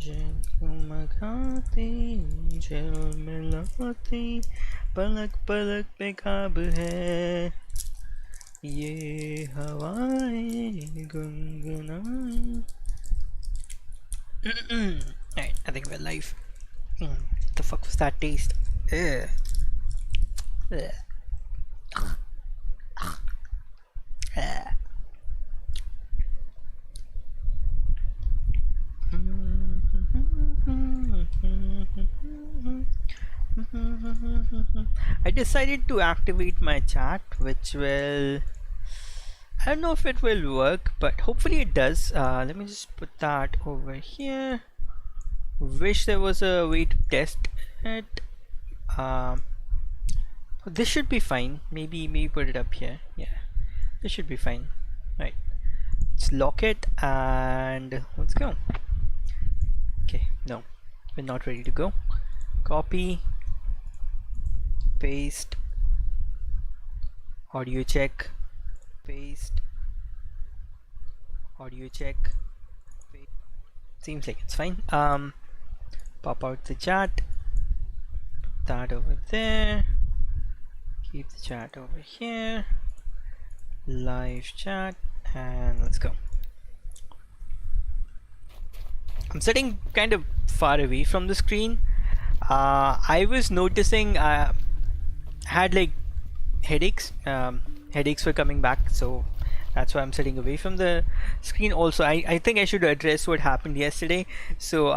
झलमगाती झलमिलाती पलक पलक पे काब है ये हवाएं गुनगुनाई. Alright, I think we're live. What the fuck was that taste? Ugh. Ugh. I decided to activate my chat, which will... I don't know if it will work, but hopefully it does. Let me just put that over here. Wish there was a way to test it. This should be fine. Maybe put it up here. Yeah, this should be fine. Right. Let's lock it and let's go. Okay, no, we're not ready to go. Copy, paste, audio check, paste, audio check, paste. Seems like it's fine. Pop out the chat, put that over there, keep the chat over here, live chat, and let's go. I'm sitting kind of far away from the screen. I was noticing I had like headaches. Headaches were coming back, so that's why I'm sitting away from the screen. Also, I think I should address what happened yesterday. So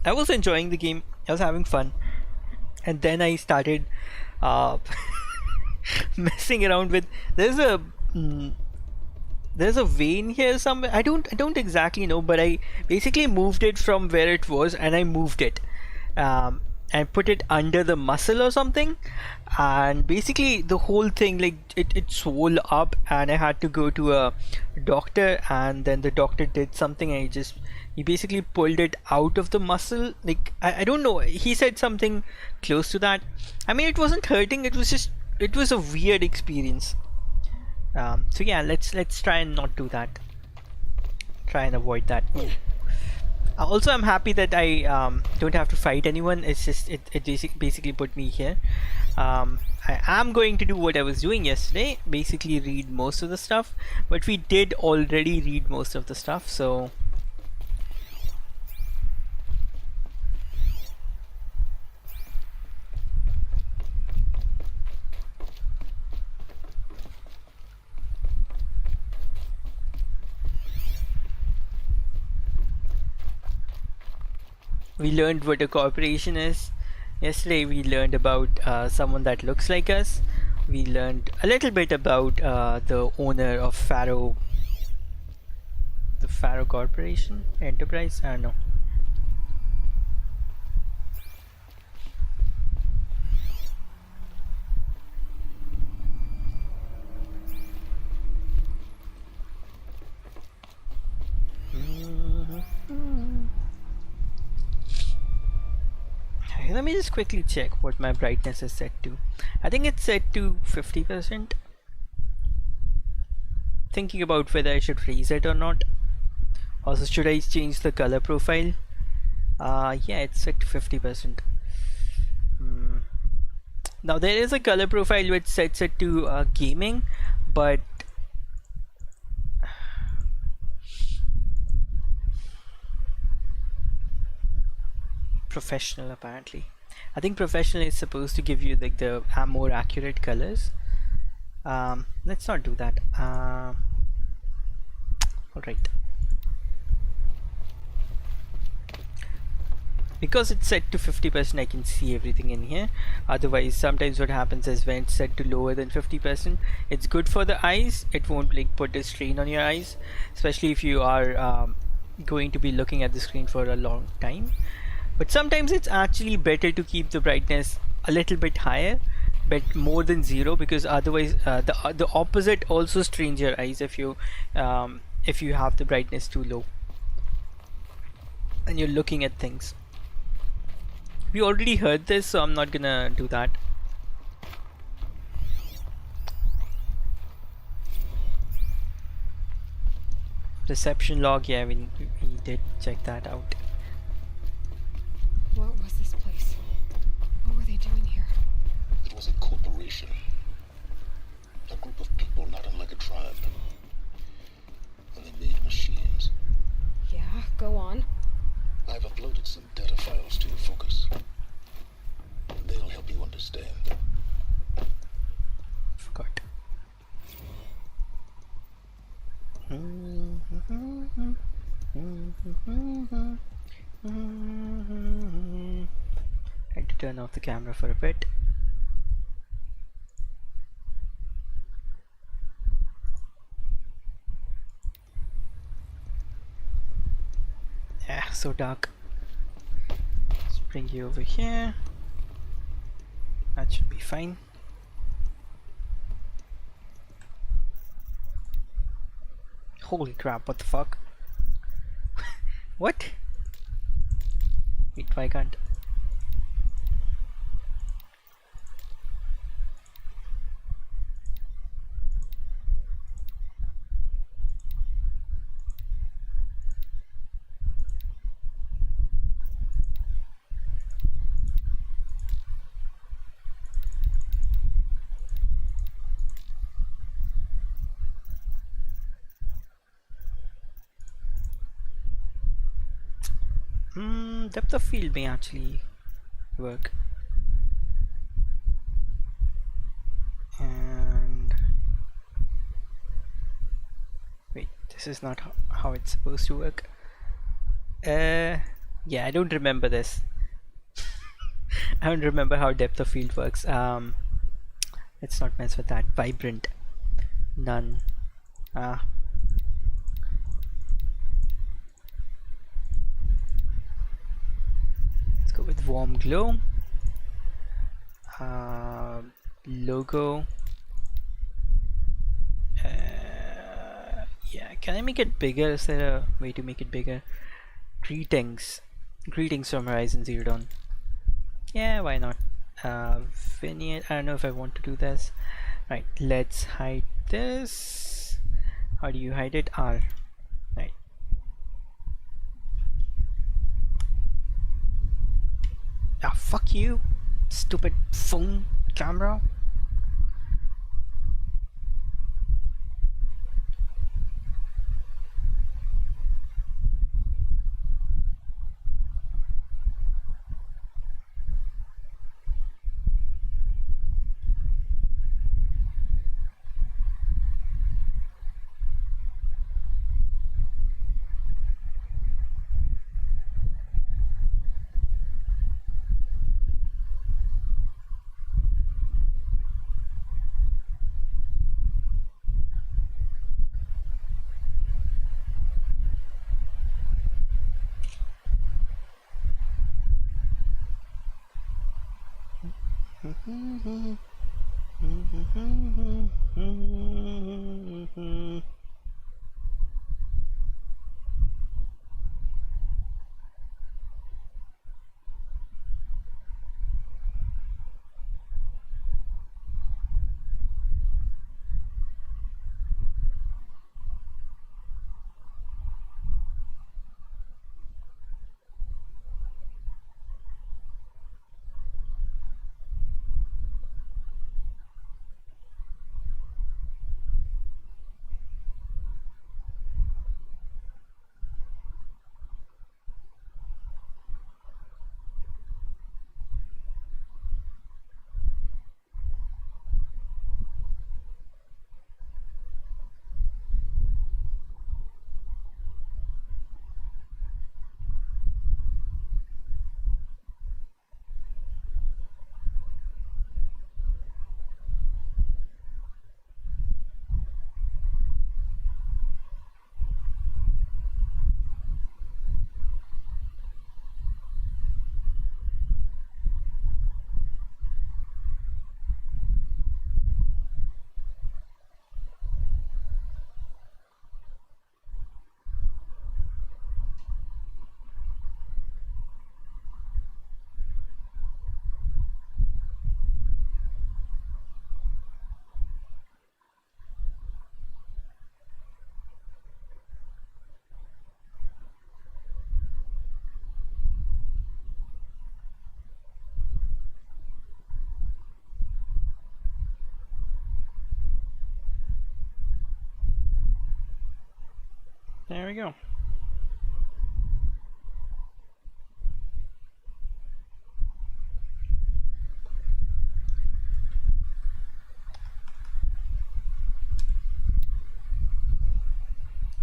I was enjoying the game. I was having fun, and then I started messing around with. There's a vein here somewhere. I don't exactly know, but I basically moved it from where it was, and I moved it and put it under the muscle or something, and basically the whole thing, like it swole up, and I had to go to a doctor, and then the doctor did something, and he basically pulled it out of the muscle. Like I don't know, he said something close to that. I mean, it wasn't hurting, it was a weird experience. So yeah, let's try and not do that. Try and avoid that. Also, I'm happy that I don't have to fight anyone. It's just it basically put me here. I am going to do what I was doing yesterday, basically read most of the stuff, but we did already read most of the stuff, so we learned what a corporation is. Yesterday we learned about someone that looks like us. We learned a little bit about the owner of the Faro Corporation Enterprise. I don't know. Let me just quickly check what my brightness is set to. I think it's set to 50%. Thinking about whether I should raise it or not. Also, should I change the color profile? Yeah, it's set to 50%. Now there is a color profile which sets it to gaming, but professional apparently. I think professional is supposed to give you like the more accurate colors. Let's not do that. Alright. Because it's set to 50%, I can see everything in here. Otherwise, sometimes what happens is when it's set to lower than 50%, it's good for the eyes. It won't like put a strain on your eyes, especially if you are going to be looking at the screen for a long time. But sometimes it's actually better to keep the brightness a little bit higher, but more than 0, because otherwise the opposite also strains your eyes if you have the brightness too low and you're looking at things. We already heard this, so I'm not gonna do that. Reception log, yeah, we did check that out. What was this place? What were they doing here? It was a corporation. A group of people not unlike a tribe. And they made machines. Yeah, go on. I've uploaded some data files to your focus. They'll help you understand. Forgot. Had to turn off the camera for a bit. Yeah, so dark. Let's bring you over here. That should be fine. Holy crap, what the fuck? What? Wait, why can't? Depth of field may actually work. And wait, this is not how it's supposed to work. Yeah, I don't remember this. I don't remember how depth of field works. Let's not mess with that. Vibrant, none. Let's go with warm glow. Logo. Yeah, can I make it bigger? Is there a way to make it bigger? Greetings from Horizon Zero Dawn. Yeah, why not? Vignette. I don't know if I want to do this. Right, let's hide this. How do you hide it? R. Right. Ah, fuck you, stupid phone camera. There we go.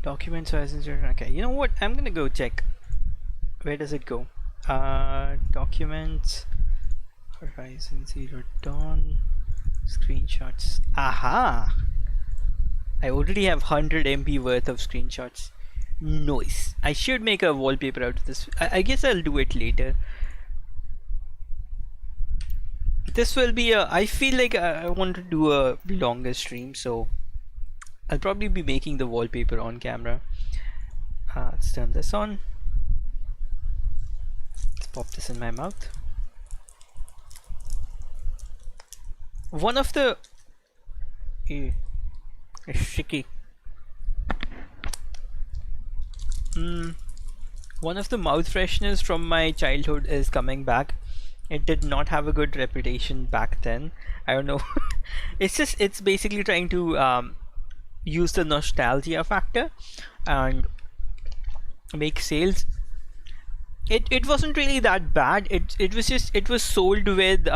Documents horizon zero. Okay, you know what? I'm gonna go check. Where does it go? Documents horizon zero dawn screenshots. Aha! I already have 100 MB worth of screenshots. Nice. I should make a wallpaper out of this. I guess I'll do it later. This will be a. I feel like I want to do a longer stream, so I'll probably be making the wallpaper on camera. Let's turn this on. Let's pop this in my mouth. One of the. It's sticky. One of the mouth fresheners from my childhood is coming back. It did not have a good reputation back then. I don't know. It's basically trying to use the nostalgia factor and make sales. It wasn't really that bad. It was sold with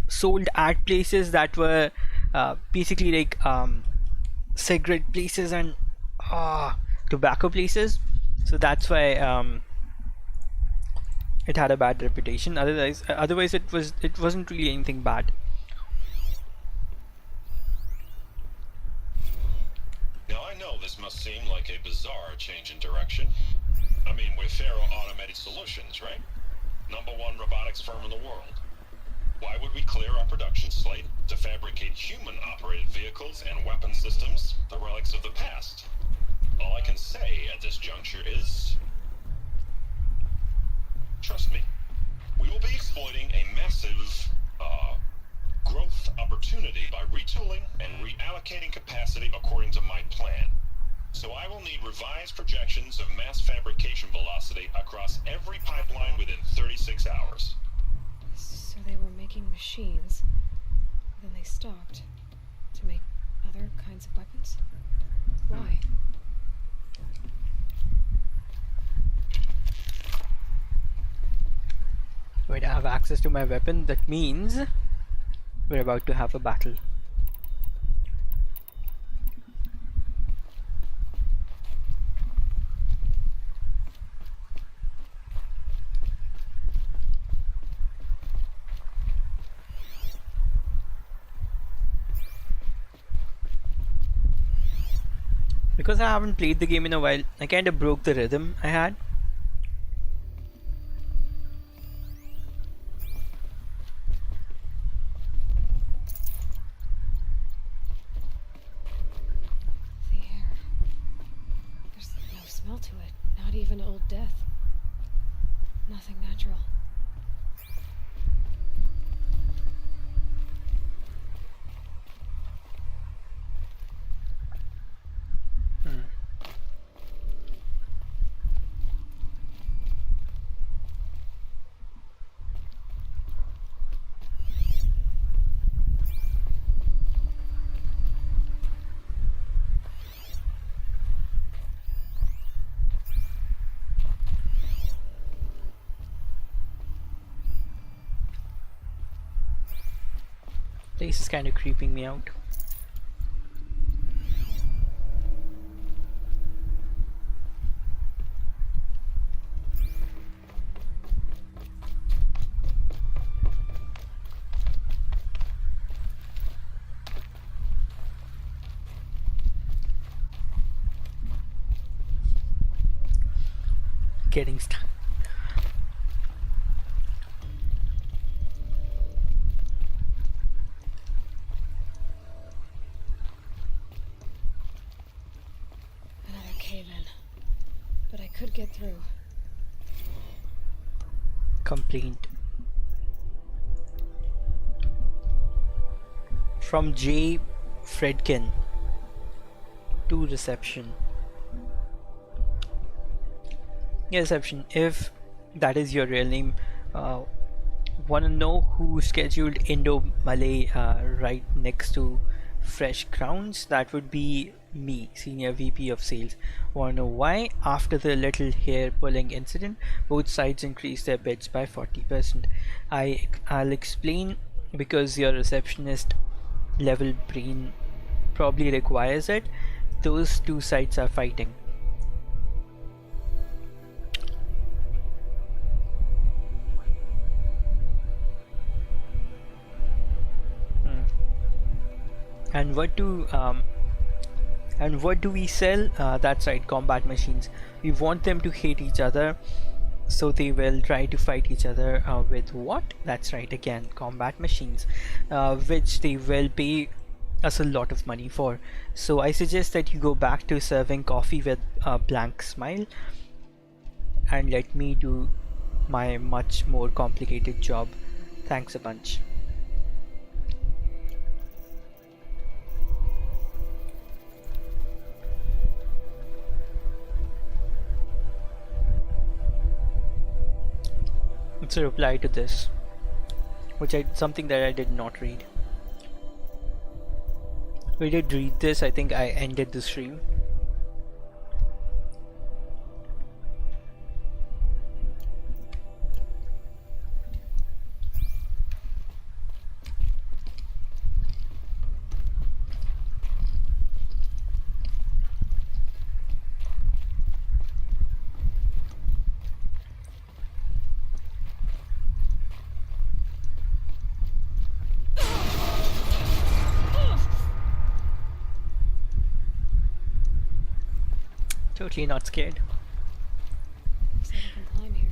sold at places that were basically like cigarette places and tobacco places. So that's why it had a bad reputation. Otherwise it wasn't really anything bad. Now I know this must seem like a bizarre change in direction. I mean, we're Faro Automated Solutions, right? #1 robotics firm in the world. Why would we clear our production slate to fabricate human-operated vehicles and weapon systems, the relics of the past? All I can say at this juncture is... trust me, we will be exploiting a massive, growth opportunity by retooling and reallocating capacity according to my plan. So I will need revised projections of mass fabrication velocity across every pipeline within 36 hours. So they were making machines, then they stopped to make other kinds of weapons? Why? Wait, I have access to my weapon. That means we're about to have a battle. Because I haven't played the game in a while, I kind of broke the rhythm I had. The air. There's no smell to it. Not even old death. Nothing natural. Place is kind of creeping me out. Getting stuck. Another cave-in. But I could get through. Complaint from J. Fredkin to reception. Yeah, reception. If that is your real name, want to know who scheduled Indo-Malay right next to fresh crowns. That would be me, Senior VP of Sales. Wanna know why? After the little hair pulling incident, both sides increased their bids by 40%. I'll explain, because your receptionist level brain probably requires it. Those two sides are fighting. And what do we sell? That's right, combat machines. We want them to hate each other, so they will try to fight each other with what? That's right, again, combat machines, which they will pay us a lot of money for. So I suggest that you go back to serving coffee with a blank smile and let me do my much more complicated job. Thanks a bunch. It's a reply to this, something that I did not read. We did read this. I think I ended the stream. Totally not scared. Looks like I can climb here.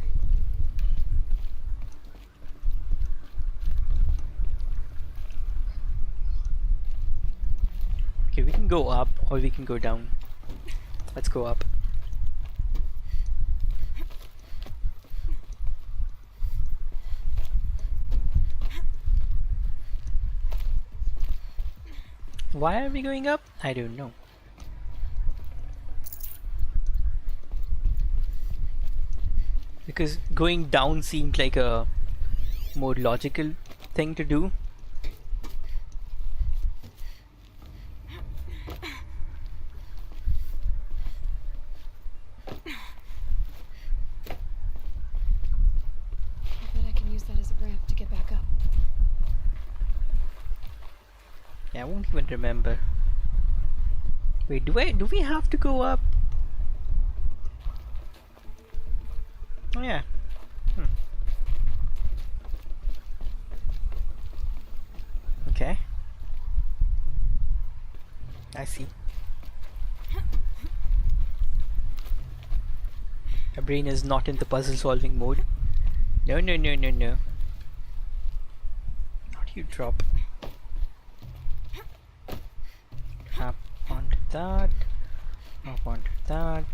Okay, we can go up or we can go down. Let's go up. Why are we going up? I don't know. Because going down seemed like a more logical thing to do. I bet I can use that as a ramp to get back up. Yeah, I won't even remember. Wait, do we have to go up? Oh yeah. Okay. I see. My brain is not in the puzzle solving mode. No. How do you drop? Up onto that. Up onto that.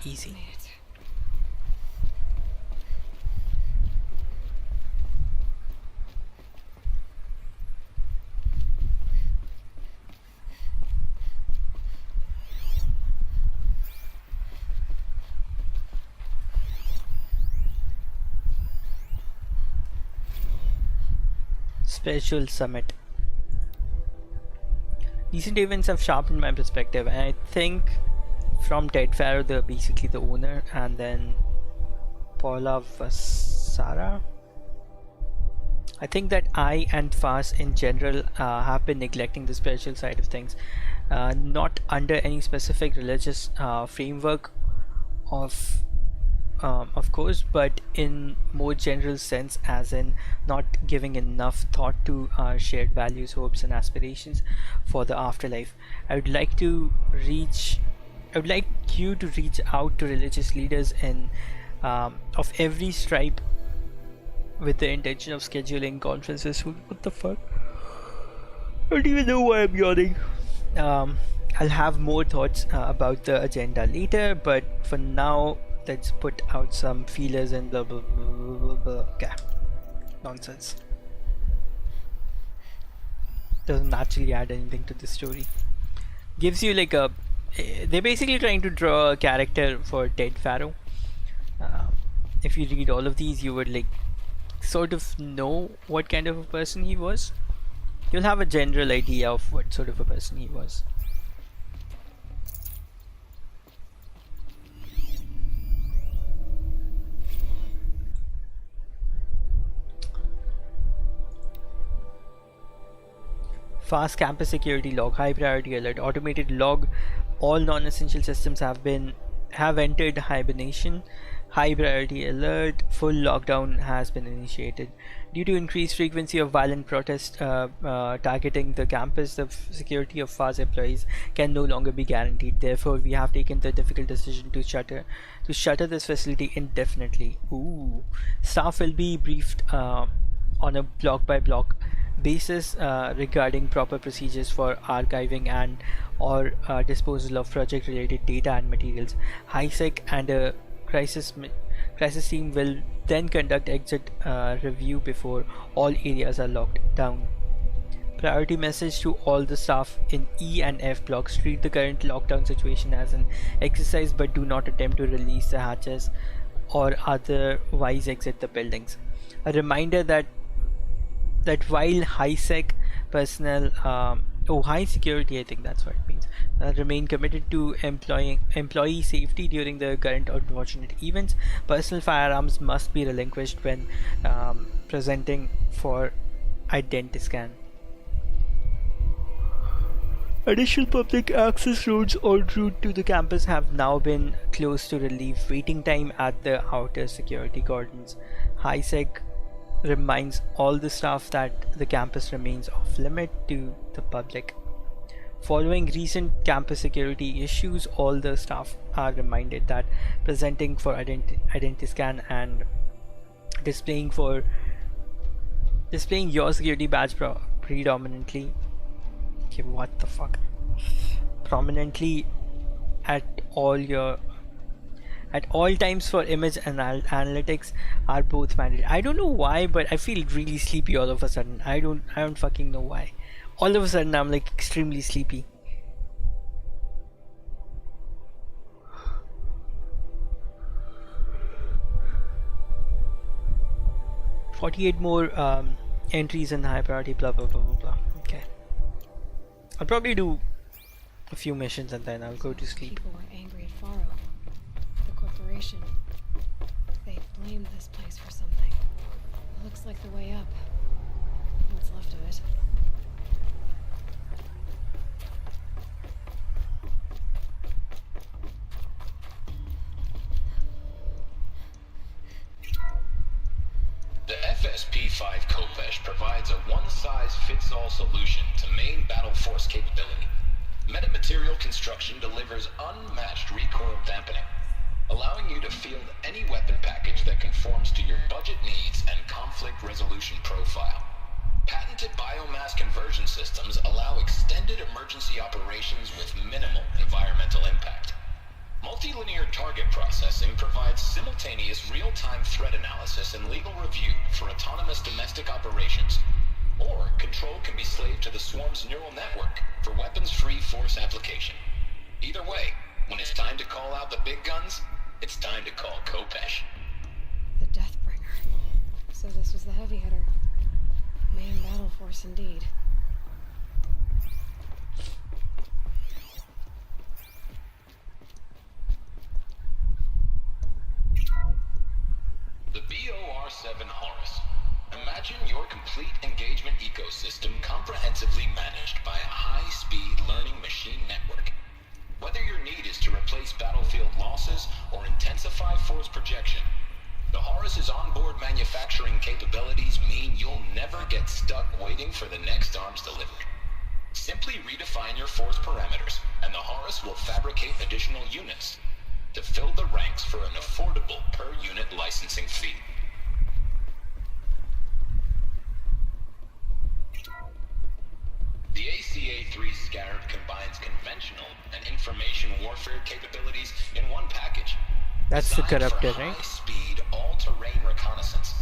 Easy. Made it. Special summit. Recent events have sharpened my perspective, and I think from Ted Farrow, basically the owner, and then Paula Vasara, I think that I and FAS in general have been neglecting the spiritual side of things, not under any specific religious framework of course, but in more general sense, as in not giving enough thought to shared values, hopes and aspirations for the afterlife. I would like you to reach out to religious leaders of every stripe with the intention of scheduling conferences. What the fuck? I don't even know why I'm yawning. I'll have more thoughts about the agenda later, but for now, let's put out some feelers and blah blah blah blah blah. Okay. Nonsense. Doesn't actually add anything to the story. Gives you like a they're basically trying to draw a character for Dead Pharaoh. Um, if you read all of these, you would like sort of know what kind of a person he was. You'll have a general idea of what sort of a person he was. Fast campus security log, high priority alert, automated log. All non-essential systems have entered hibernation. High priority alert. Full lockdown has been initiated due to increased frequency of violent protest targeting the campus. The security of FAS employees can no longer be guaranteed. Therefore, we have taken the difficult decision to shutter this facility indefinitely. Ooh, staff will be briefed on a block by block basis regarding proper procedures for archiving and or disposal of project related data and materials. HiSec and a crisis team will then conduct exit review before all areas are locked down. Priority message to all the staff in E and F blocks: treat the current lockdown situation as an exercise, but do not attempt to release the hatches or otherwise exit the buildings. A reminder that while high sec personnel, high security, I think that's what it means, remain committed to employee safety during the current unfortunate events, personal firearms must be relinquished when presenting for identiscan. Additional public access roads en route to the campus have now been closed to relieve waiting time at the outer security cordons. HiSec reminds all the staff that the campus remains off limit to the public. Following recent campus security issues, all the staff are reminded that presenting for identiscan and displaying your security badge predominantly. Okay, what the fuck? Prominently at all times for image analytics are both mandated. I don't know why, but I feel really sleepy all of a sudden. I don't fucking know why. All of a sudden I'm like extremely sleepy. $48 more entries in high priority, blah blah blah blah blah. Okay. I'll probably do a few missions and then I'll go to sleep. People were angry at Faro. The corporation. They blamed this place for something. It looks like the way up. What's left of it. The FSP-5 Kopesh provides a one-size-fits-all solution to main battle force capability. Metamaterial construction delivers unmatched recoil dampening, allowing you to field any weapon package that conforms to your budget needs and conflict resolution profile. Patented biomass conversion systems allow extended emergency operations with minimal environmental impact. Multilinear target processing provides simultaneous real-time threat analysis and legal review for autonomous domestic operations. Or control can be slaved to the swarm's neural network for weapons-free force application. Either way, when it's time to call out the big guns, it's time to call Kopesh. The Deathbringer. So this was the heavy hitter. Main battle force indeed. The BOR-7 Horus. Imagine your complete engagement ecosystem comprehensively managed by a high-speed learning machine network. Whether your need is to replace battlefield losses or intensify force projection, the Horus's onboard manufacturing capabilities mean you'll never get stuck waiting for the next arms delivered. Simply redefine your force parameters, and the Horus will fabricate additional units to fill the ranks for an affordable per-unit licensing fee. The ACA-3 Scarab combines conventional and information warfare capabilities in one package. That's the Designed corruptor, for right? high-speed, all-terrain reconnaissance.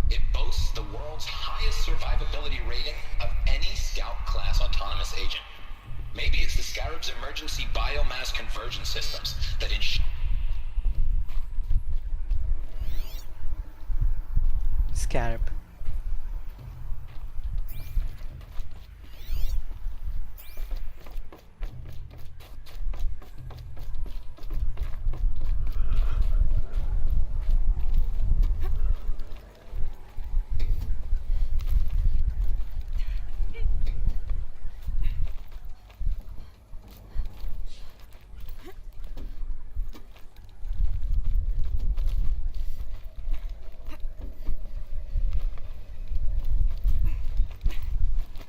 It boasts the world's highest survivability rating of any Scout-class autonomous agent. Maybe it's the Scarab's emergency biomass conversion systems that Scarab.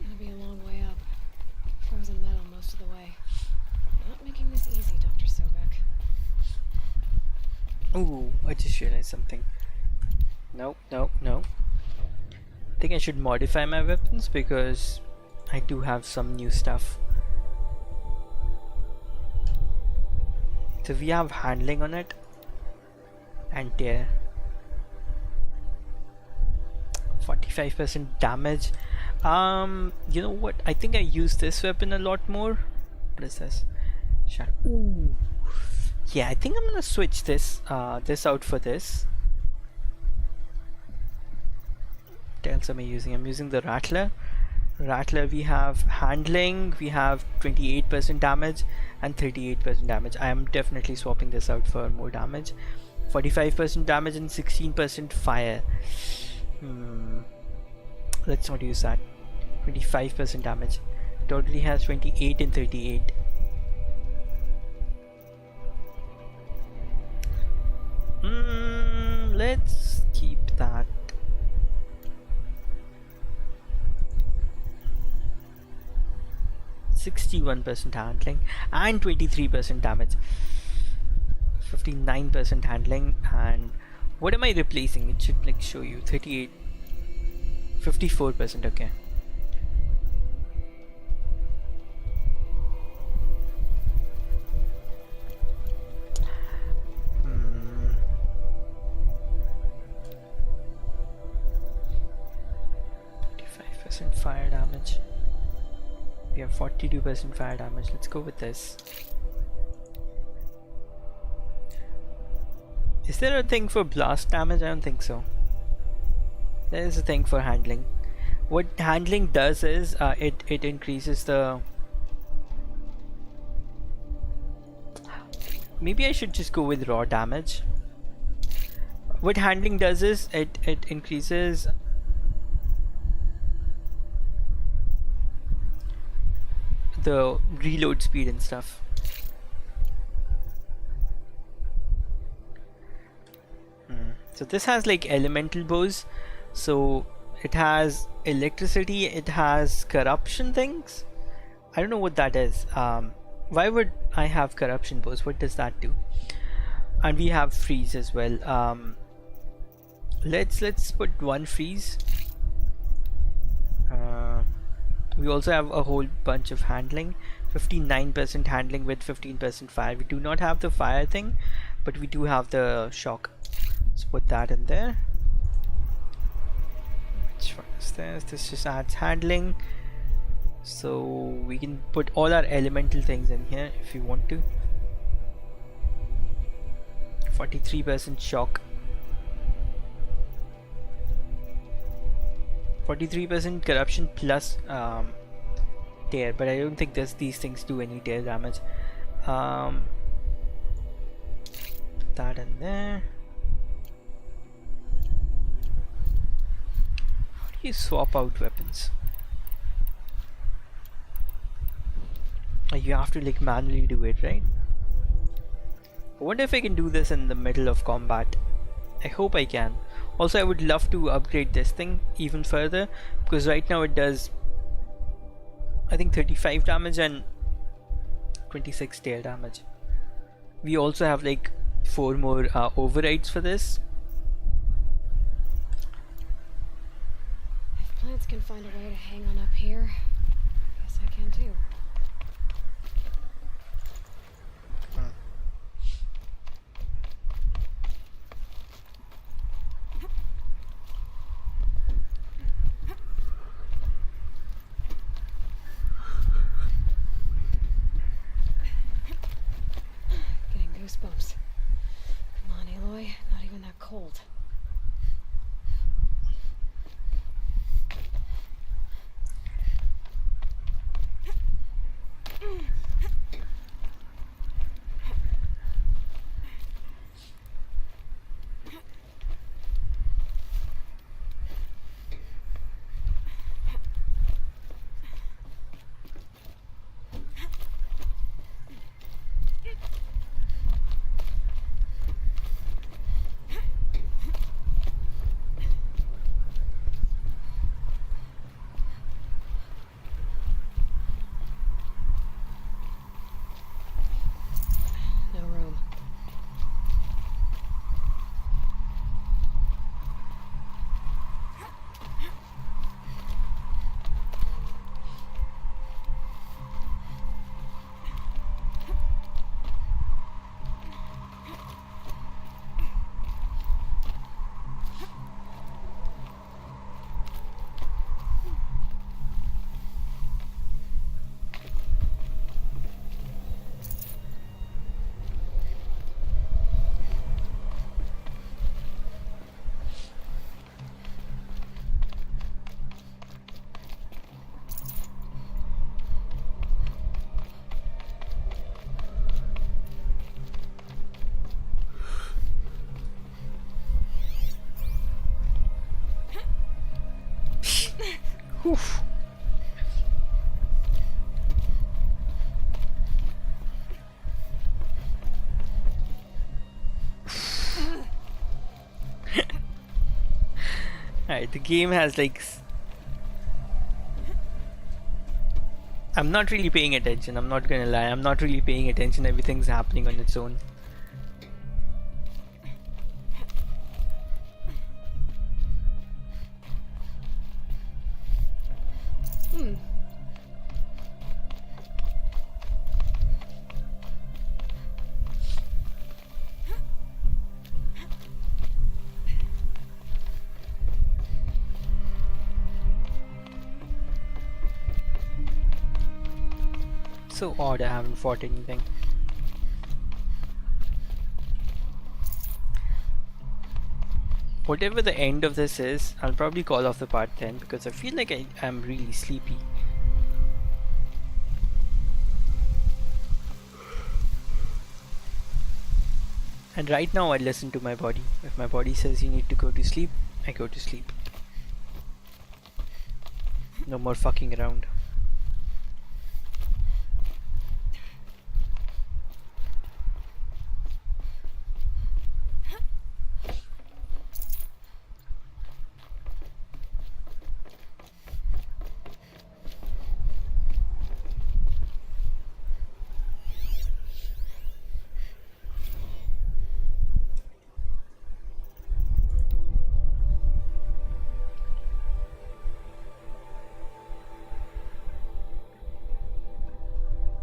It'll be a long way up. Frozen metal most of the way. Not making this easy, Dr. Sobek. Ooh, I just realized something. No. I think I should modify my weapons because I do have some new stuff. So we have handling on it and tear. 45% damage. You know what? I think I use this weapon a lot more. What is this? Ooh. Yeah, I think I'm gonna switch this out for this. What else am I using? I'm using the Rattler. We have handling, we have 28% damage and 38% damage. I am definitely swapping this out for more damage. 45% damage and 16% fire. Let's not use that. 25% damage. Totally has 28 and 38. Let's keep that. %61 handling and 23% damage. 59% handling. And what am I replacing? It should like show you 38, 54%. Okay. Fire damage. We have 42% fire damage. Let's go with this. Is there a thing for blast damage? I don't think so. There is a thing for handling. What handling does is it increases the. Maybe I should just go with raw damage. What handling does is it increases the reload speed and stuff. So this has like elemental bows, so it has electricity, it has corruption things. I don't know what that is. Why would I have corruption bows? What does that do? And we have freeze as well. Let's put one freeze. We also have a whole bunch of handling. 59% handling with 15% fire. We do not have the fire thing, but we do have the shock. Let's put that in there. Which one is this? This just adds handling. So we can put all our elemental things in here if you want to. 43% shock. 43% corruption plus tear, but I don't think these things do any tear damage. Put that in there. How do you swap out weapons? You have to like manually do it, right? I wonder if I can do this in the middle of combat. I hope I can. Also, I would love to upgrade this thing even further, because right now it does, I think, 35 damage and 26 tear damage. We also have like 4 more overrides for this. If plants can find a way to hang on up here, I guess I can too. Oof. Alright, the game has like. I'm not really paying attention, I'm not gonna lie. I'm not really paying attention, everything's happening on its own. So odd I haven't fought anything. Whatever the end of this is, I'll probably call off the part then because I feel like I'm really sleepy. And right now I listen to my body. If my body says you need to go to sleep, I go to sleep. No more fucking around.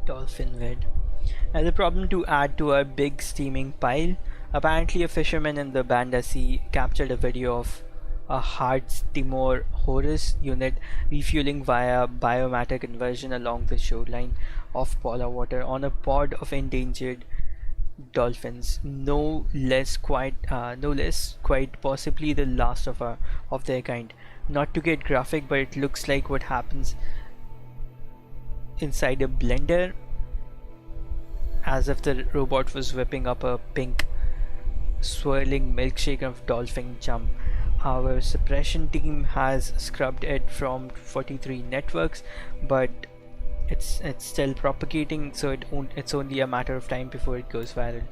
Dolphin Wed. As a problem to add to our big steaming pile, apparently a fisherman in the Banda Sea captured a video of a hard Timor Horus unit refueling via biomatter conversion along the shoreline of Paula Water on a pod of endangered dolphins, no less quite possibly the last of their kind. Not to get graphic, but it looks like what happens inside a blender, as if the robot was whipping up a pink swirling milkshake of dolphin jump. Our suppression team has scrubbed it from 43 networks, but it's still propagating, so it's only a matter of time before it goes viral.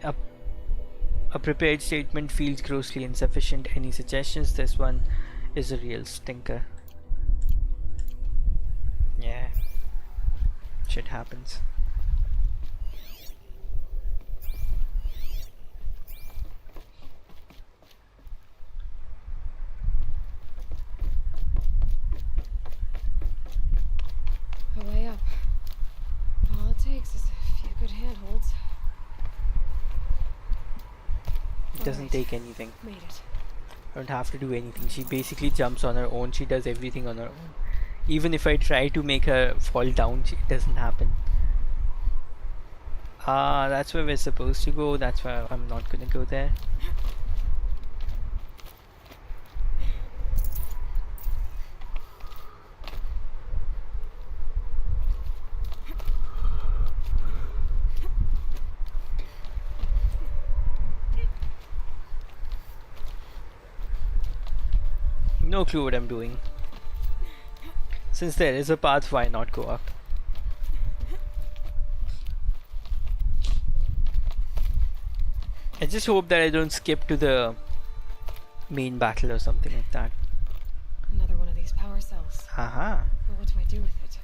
A prepared statement feels grossly insufficient. Any suggestions? This one is a real stinker. Yeah, shit happens. A way up. All it takes is a few good handholds. It doesn't take anything. Made it. I don't have to do anything. She basically jumps on her own. She does everything on her own. Even if I try to make her fall down, it doesn't happen. That's where we're supposed to go. That's why I'm not gonna go there. No clue what I'm doing. Since there is a path, why not go up? I just hope that I don't skip to the main battle or something like that. Another one of these power cells. Haha. But what do I do with it?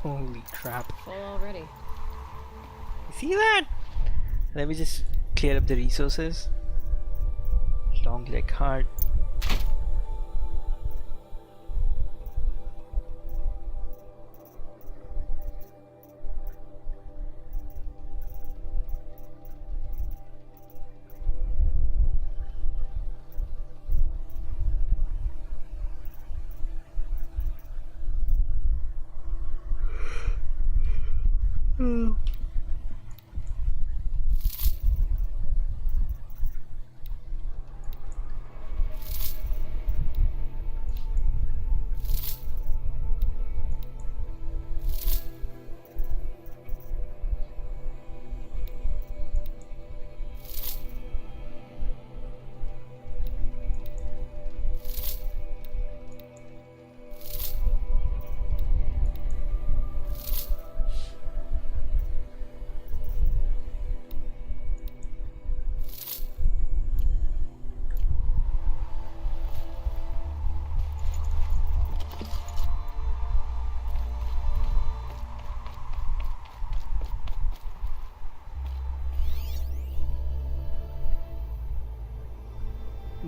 Holy crap. Full already. See that? Let me just clear up the resources. Long leg hard.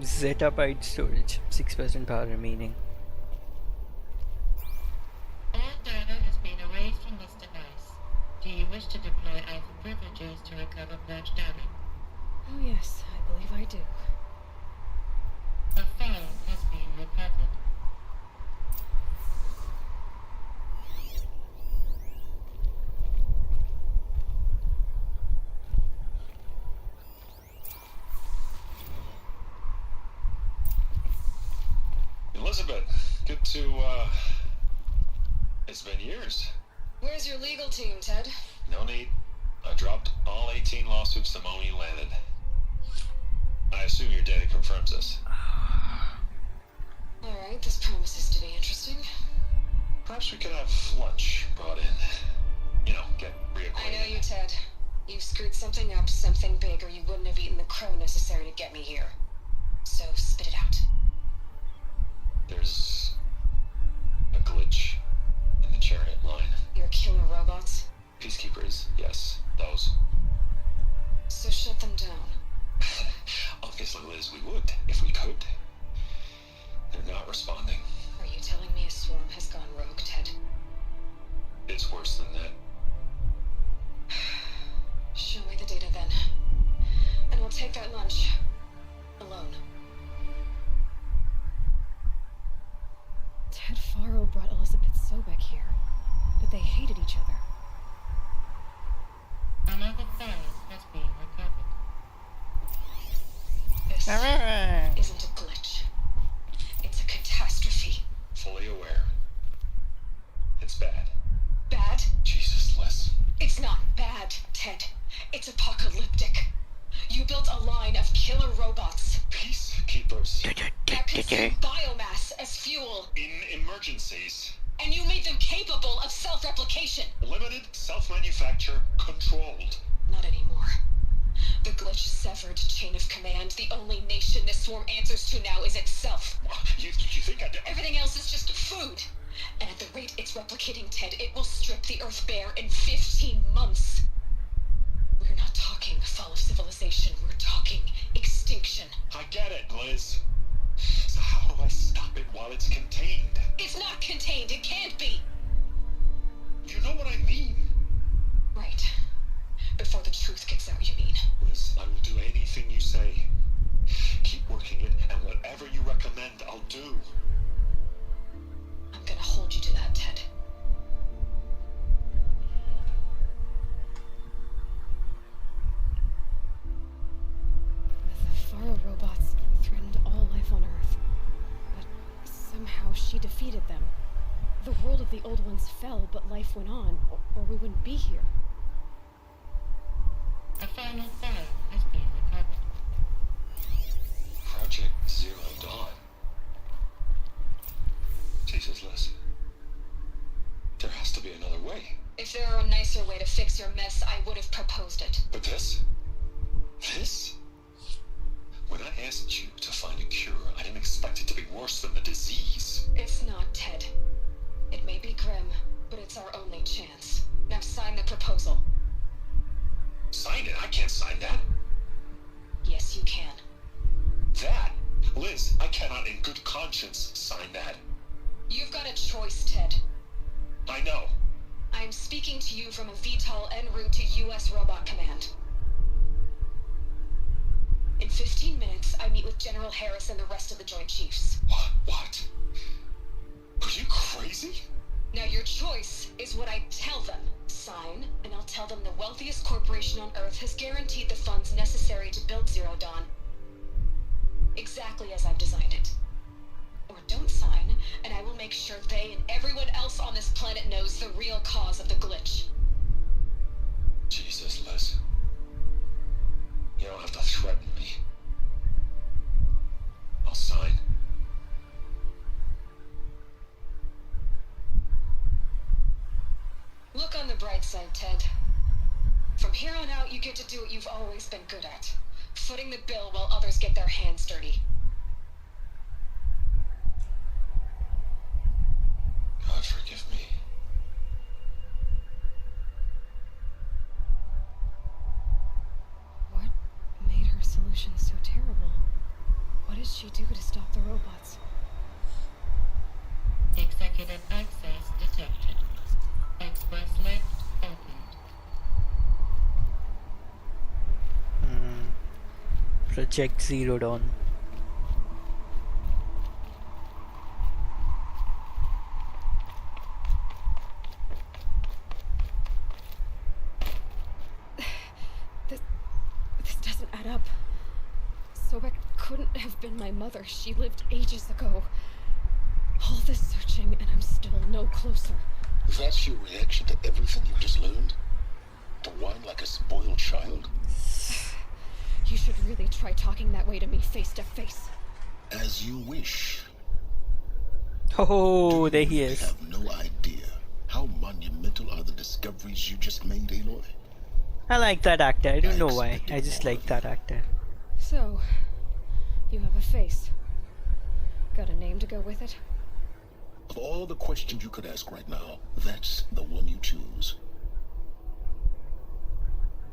Zettabyte storage, 6% power remaining. All data has been erased from this device. Do you wish to deploy alpha privileges to recover purged data? Oh yes, I believe I do. A file has been recovered. Elizabeth, good to, it's been years. Where's your legal team, Ted? No need. I dropped all 18 lawsuits the moment you landed. I assume your data confirms this. Alright, this promises to be interesting. Perhaps we could have lunch brought in. You know, get reacquainted. I know you, Ted. You screwed something up, something big, or you wouldn't have eaten the crow necessary to get me here. So spit it out. There's a glitch in the chariot line. Your killer robots? Peacekeepers, yes, those. So shut them down. Obviously, Liz, we would, if we could. They're not responding. Are you telling me a swarm has gone rogue, Ted? It's worse than that. Show me the data then. And we'll take that lunch. Alone. Ted Faro brought Elizabeth Sobek here, but they hated each other. Another file has been recovered. This isn't a glitch. It's a catastrophe. Fully aware. It's bad. Bad? Jesus, Liz. It's not bad, Ted. It's apocalyptic. You built a line of killer robots Peacekeepers. that consume biomass as fuel, In emergencies. and you made them capable of self-replication. Limited, self-manufacture, controlled. Not anymore. The glitch severed chain of command. The only nation this swarm answers to now is itself. You think I'd... Everything else is just food. And at the rate it's replicating, Ted, it will strip the Earth bare in 15 months. We're not talking fall of civilization. We're talking extinction. I get it, Liz. So how do I stop it while it's contained? It's not contained. It can't be. You know what I mean? Right. Before the truth gets out, you mean? Liz, I will do anything you say. Keep working it, and whatever you recommend, I'll do. I'm gonna hold you to that, Ted. The Faro robots threatened all life on Earth. But somehow she defeated them. The world of the old ones fell, but life went on, or we wouldn't be here. A final file has been recovered. Project Zero Dawn. Jesus, Liz. There has to be another way. If there were a nicer way to fix your mess, I would have proposed it. But this? This? When I asked you to find a cure, I didn't expect it to be worse than the disease. It's not, Ted. It may be grim, but it's our only chance. Now sign the proposal. Sign it? I can't sign that. Yes, you can. That? Liz, I cannot in good conscience sign that. You've got a choice, Ted. I know. I'm speaking to you from a VTOL en route to U.S. Robot Command. In 15 minutes, I meet with General Harris and the rest of the Joint Chiefs. What? Are you crazy? Now your choice is what I tell them. Sign, and I'll Tell them the wealthiest corporation on Earth has guaranteed the funds necessary to build Zero Dawn. Exactly as I've designed it. Or don't sign, and I will make sure they and everyone else on this planet knows the real cause of the glitch. Jesus, Liz. You don't have to threaten me. I'll sign. Look on the bright side, Ted. From here on out, you get to do what you've always been good at. Footing the bill while others get their hands dirty. God forgive me. What made her solution so terrible? What did she do to stop the robots? Executive access detected. Express lift opened. Project Zero Dawn. This doesn't add up. Sobek couldn't have been my mother. She lived ages ago. All this searching, and I'm still no closer. That's your reaction to everything you just learned? To whine like a spoiled child? You should really try talking that way to me face to face. As you wish. Oh, there he You is. have no idea how monumental are the discoveries you just made, Aloy. I like that actor. I don't know why. I just like that actor. So, you have a face. Got a name to go with it? Of all the questions you could ask right now, that's the one you choose.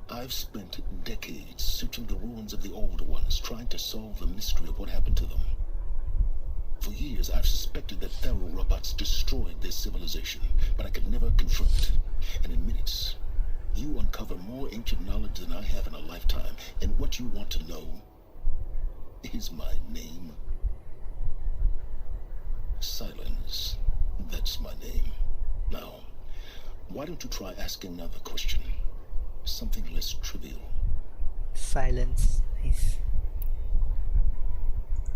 I've spent decades searching the ruins of the older ones, trying to solve the mystery of what happened to them. For years, I've suspected that Thero robots destroyed their civilization, but I could never confirm it. And in minutes, you uncover more ancient knowledge than I have in a lifetime. And what you want to know is my name. Silence. That's my name. Now, why don't you try asking another question? Something less trivial. Silence. Nice.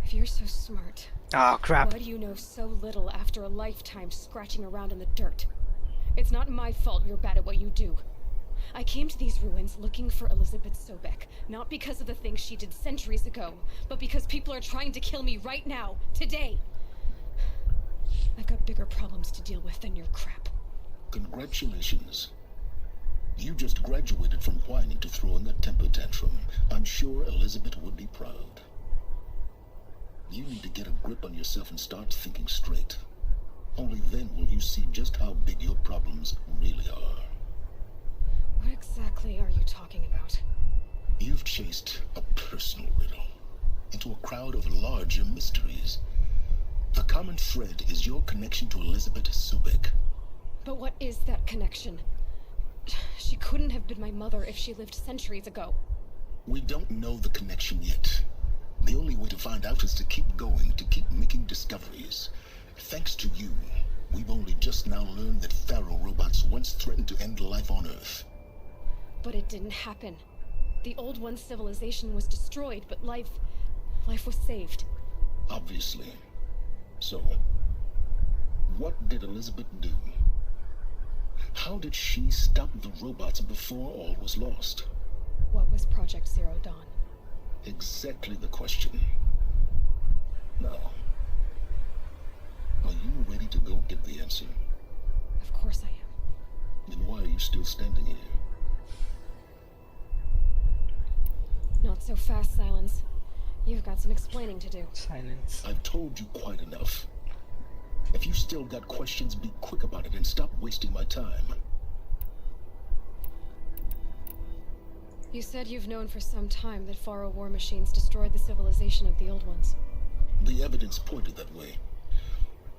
If you're so smart, Oh, crap. why do you know so little after a lifetime scratching around in the dirt? It's not my fault you're bad at what you do. I came to these ruins looking for Elizabeth Sobek, not because of the things she did centuries ago, but because people are trying to kill me right now, today. I've got bigger problems to deal with than your crap. Congratulations. You just graduated from whining to throwing a temper tantrum. I'm sure Elizabeth would be proud. You need to get a grip on yourself and start thinking straight. Only then will you see just how big your problems really are. What exactly are you talking about? You've chased a personal riddle into a crowd of larger mysteries. The common thread is your connection to Elizabeth Sobek. But what is that connection? She couldn't have been my mother if she lived centuries ago. We don't know the connection yet. The only way to find out is to keep going, to keep making discoveries. Thanks to you, we've only just now learned that Pharaoh robots once threatened to end life on Earth. But it didn't happen. The old one's civilization was destroyed, but life was saved. Obviously. So, what did Elizabeth do? How did she stop the robots before all was lost? What was Project Zero Dawn? Exactly the question. Now, are you ready to go get the answer? Of course I am. Then why are you still standing here? Not so fast, Silence. You've got some explaining to do. Silence. I've told you quite enough. If you still got questions, be quick about it and stop wasting my time. You said you've known for some time that Pharaoh war machines destroyed the civilization of the old ones. The evidence pointed that way.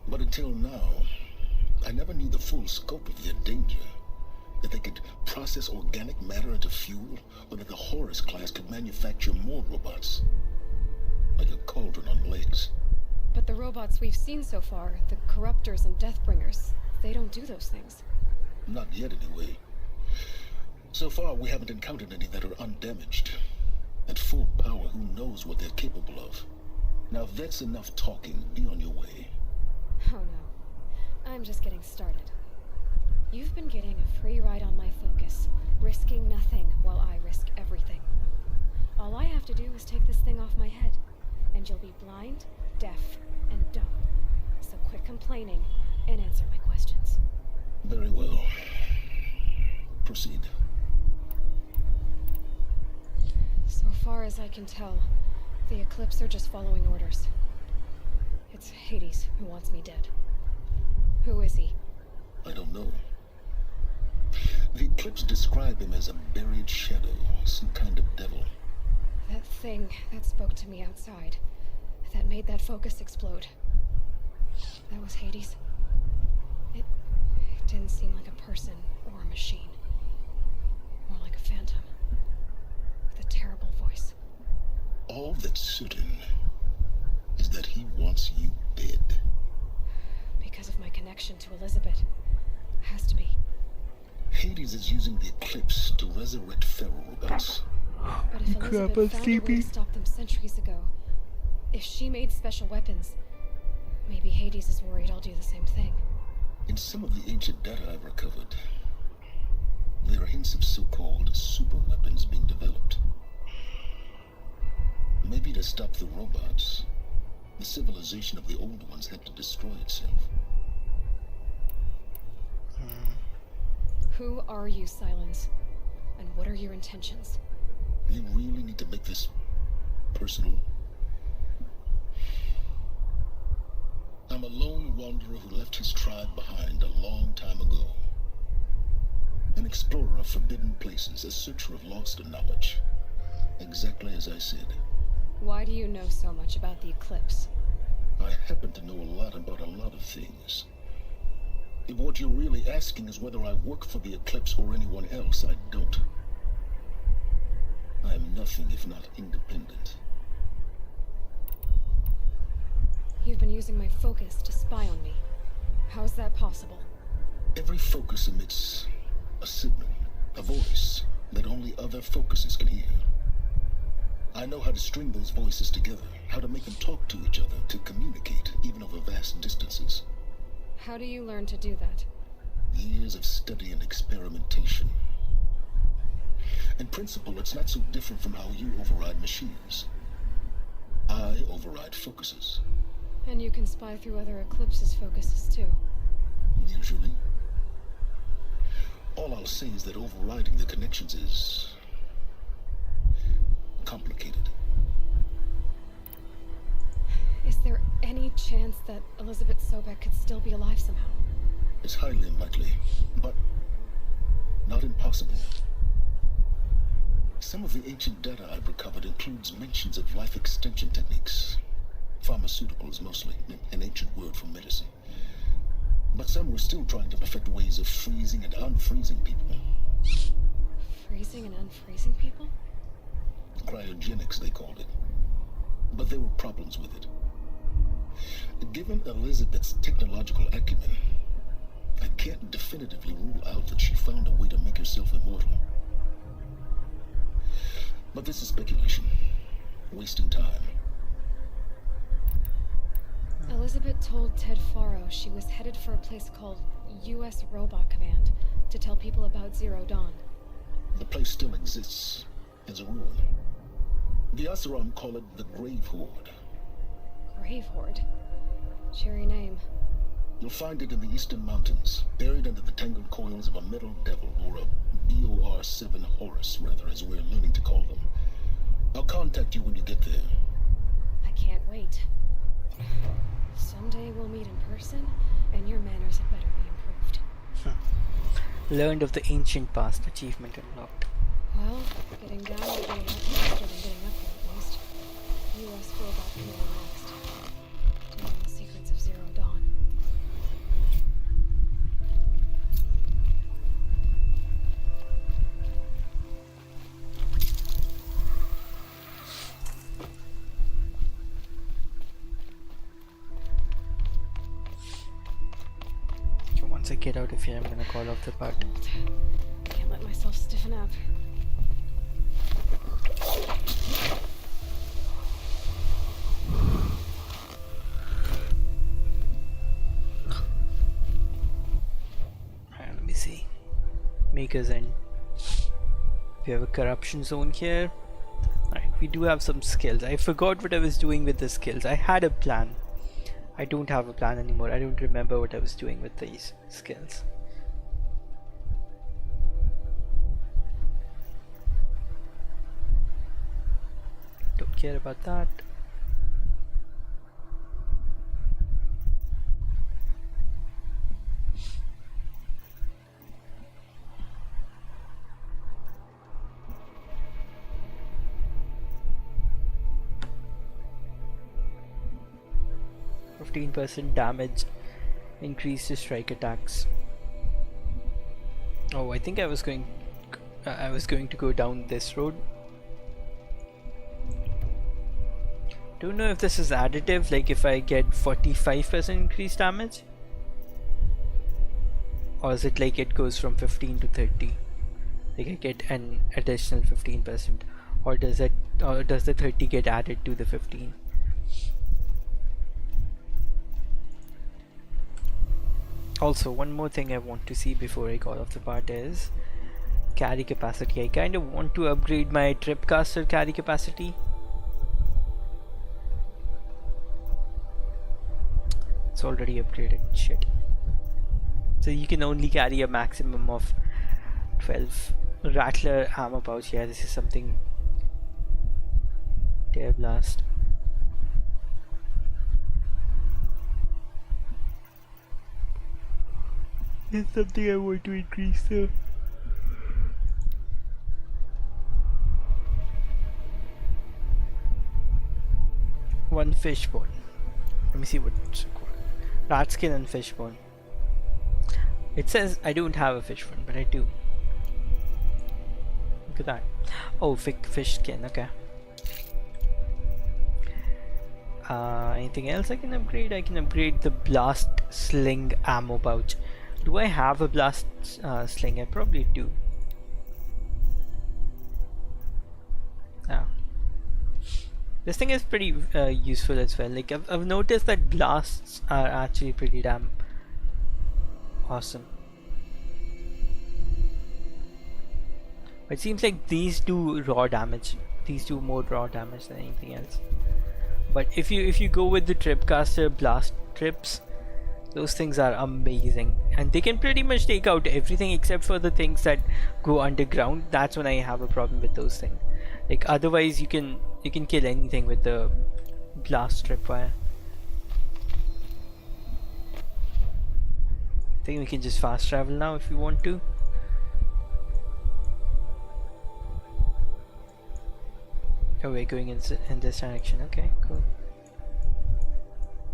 But until now, I never knew the full scope of their danger. That they could process organic matter into fuel, or that the Horus class could manufacture more robots. Like a cauldron on legs. But the robots we've seen so far, the Corruptors and Deathbringers, they don't do those things. Not yet, anyway. So far, we haven't encountered any that are undamaged. At full power, who knows what they're capable of? Now, if that's enough talking, be on your way. Oh no. I'm just getting started. You've been getting a free ride on my focus, risking nothing while I risk everything. All I have to do is take this thing off my head, and you'll be blind, deaf, and dumb. So quit complaining and answer my questions. Very well. Proceed. So far as I can tell, the Eclipse are just following orders. It's Hades who wants me dead. Who is he? I don't know. The Eclipse describe him as a buried shadow, some kind of devil. That thing that spoke to me outside, that made that focus explode. That was Hades. It didn't seem like a person or a machine. More like a phantom. With a terrible voice. All that's certain is that he wants you dead. Because of my connection to Elizabeth. Has to be. Hades is using the Eclipse to resurrect feral robots. But if Elizabeth found a way to stop them centuries ago, if she made special weapons, maybe Hades is worried I'll do the same thing. In some of the ancient data I've recovered, there are hints of so-called super weapons being developed. Maybe to stop the robots, the civilization of the old ones had to destroy itself. Who are you, Silence? And what are your intentions? You really need to make this personal? I'm a lone wanderer who left his tribe behind a long time ago. An explorer of forbidden places, a searcher of lost knowledge. Exactly as I said. Why do you know so much about the Eclipse? I happen to know a lot about a lot of things. If what you're really asking is whether I work for the Eclipse or anyone else, I don't. I am nothing if not independent. You've been using my focus to spy on me. How is that possible? Every focus emits a signal, a voice, that only other focuses can hear. I know how to string those voices together, how to make them talk to each other, to communicate, even over vast distances. How do you learn to do that? Years of study and experimentation. In principle, it's not so different from how you override machines. I override focuses. And you can spy through other Eclipse's focuses too. Usually. All I'll say is that overriding the connections is complicated. Is there any chance that Elizabeth Sobek could still be alive somehow? It's highly unlikely, but not impossible. Some of the ancient data I've recovered includes mentions of life extension techniques. Pharmaceuticals mostly, an ancient word for medicine. But some were still trying to perfect ways of freezing and unfreezing people. Freezing and unfreezing people? Cryogenics, they called it. But there were problems with it. Given Elizabeth's technological acumen, I can't definitively rule out that she found a way to make herself immortal. But this is speculation. Wasting time. Elizabeth told Ted Faro she was headed for a place called U.S. Robot Command to tell people about Zero Dawn. The place still exists as a ruin. The Asaram call it the Grave Horde. Grave Horde? Cheery name. You'll find it in the eastern mountains, buried under the tangled coils of a metal devil, or a BOR-7 Horus, rather, as we're learning to call them. I'll contact you when you get there. I can't wait. Someday we'll meet in person, and your manners had better be improved. Learned of the ancient past. Achievement unlocked. Well, getting down will be a lot faster than getting up there, at least. U.S. Robot Command next. To learn the secrets of Zero Dawn. So once I get out of here, I'm gonna call off the part. Can't let myself stiffen up. Alright, let me see. Maker's End. We have a corruption zone here. Alright, we do have some skills. I forgot what I was doing with the skills. I had a plan. I don't have a plan anymore. I don't remember what I was doing with these skills. Don't care about that. %15 damage increase to strike attacks. Oh, I think I was going to go down this road. Don't know if this is additive, like if I get 45% increased damage, or is it like it goes from 15 to 30, like I get an additional 15%, or does the 30 get added to the 15? Also, one more thing I want to see before I got off the part is carry capacity. I kind of want to upgrade my tripcaster carry capacity. It's already upgraded. Shit. So you can only carry a maximum of 12 Rattler ammo pouch. Yeah, this is something. Tear blast. It's something I want to increase though. One fishbone. Let me see what's called. Rat skin and fishbone. It says I don't have a fishbone, but I do. Look at that. Oh, fish skin. Okay. Anything else I can upgrade? I can upgrade the blast sling ammo pouch. Do I have a blast sling? I probably do. Ah. This thing is pretty useful as well. Like I've noticed that blasts are actually pretty damn awesome. But it seems like these do raw damage. These do more raw damage than anything else. But if you go with the tripcaster blast trips, those things are amazing, and they can pretty much take out everything except for the things that go underground. That's when I have a problem with those things. Like otherwise you can kill anything with the blast tripwire. I think we can just fast travel now if we want to. Oh, we're going in this direction. Okay, cool.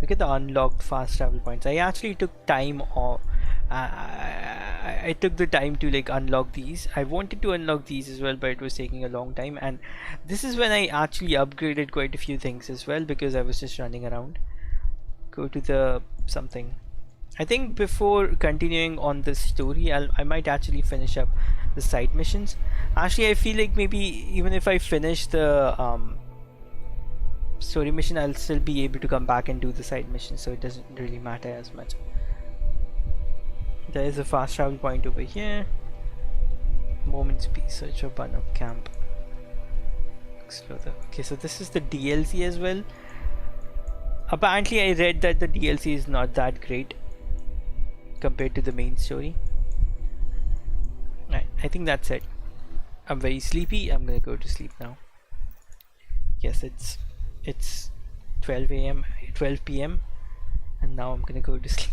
Look at the unlocked fast travel points. I actually took time off. I took the time to like unlock these. I wanted to unlock these as well, but it was taking a long time, and this is when I actually upgraded quite a few things as well, because I was just running around. Go to the something. I think before continuing on this story, I might actually finish up the side missions. Actually, I feel like maybe even if I finish the story mission, I'll still be able to come back and do the side mission, so it doesn't really matter as much. There is a fast travel point over here. Moment's peace, search for burn up camp. Explore the. Okay, so this is the DLC as well. Apparently, I read that the DLC is not that great compared to the main story. Right, I think that's it. I'm very sleepy. I'm gonna go to sleep now. Yes, it's 12 p.m, and now I'm gonna go to sleep.